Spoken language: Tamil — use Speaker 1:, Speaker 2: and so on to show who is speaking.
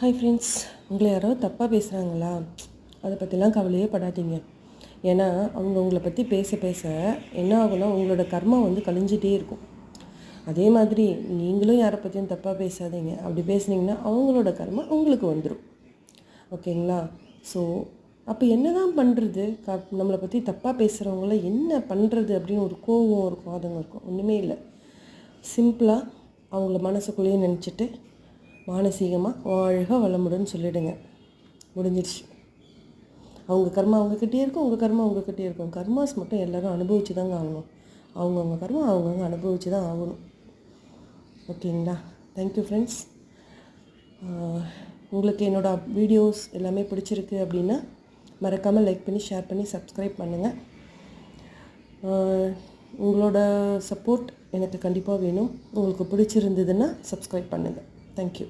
Speaker 1: ஹாய் ஃப்ரெண்ட்ஸ், உங்களை யாரோ தப்பாக பேசுகிறாங்களா? அதை பற்றிலாம் கவலையே படாதீங்க. ஏன்னா அவங்க உங்களை பற்றி பேச பேச என்ன ஆகும்னா உங்களோட கர்மா கழிஞ்சிட்டே இருக்கும். அதே மாதிரி நீங்களும் யாரை பற்றியும் தப்பாக பேசாதீங்க. அப்படி பேசுனீங்கன்னா அவங்களோட கர்மா உங்களுக்கு வந்துடும். ஓகேங்களா? ஸோ அப்போ என்ன தான் பண்ணுறது? நம்மளை பற்றி தப்பாக பேசுகிறவங்கள என்ன பண்ணுறது அப்படின்னு ஒரு கோவம் இருக்கும், ஆதங்கம் இருக்கும். ஒன்றுமே இல்லை. சிம்பிளாக அவங்கள மனசுக்குள்ளேயே நினச்சிட்டு மானசீகமாக வாழ்க வளமுடன் சொல்லிவிடுங்க. முடிஞ்சிடுச்சு. அவங்க கர்மா அவங்கக்கிட்டே இருக்கும், உங்கள் கர்மா உங்கள்கிட்டே இருக்கும். கர்மாஸ் மட்டும் எல்லோரும் அனுபவிச்சு தாங்க ஆகணும். அவங்கவுங்க கர்மா அவங்கவுங்க அனுபவிச்சு தான் ஆகணும். ஓகேங்களா? Thank you friends. உங்களுக்கு என்னோடய வீடியோஸ் எல்லாமே பிடிச்சிருக்கு அப்படின்னா மறக்காமல் லைக் பண்ணி, ஷேர் பண்ணி, சப்ஸ்கிரைப் பண்ணுங்கள். உங்களோட சப்போர்ட் எனக்கு கண்டிப்பாக வேணும். உங்களுக்கு பிடிச்சிருந்ததுன்னா சப்ஸ்கிரைப் பண்ணுங்கள். தேங்க்யூ.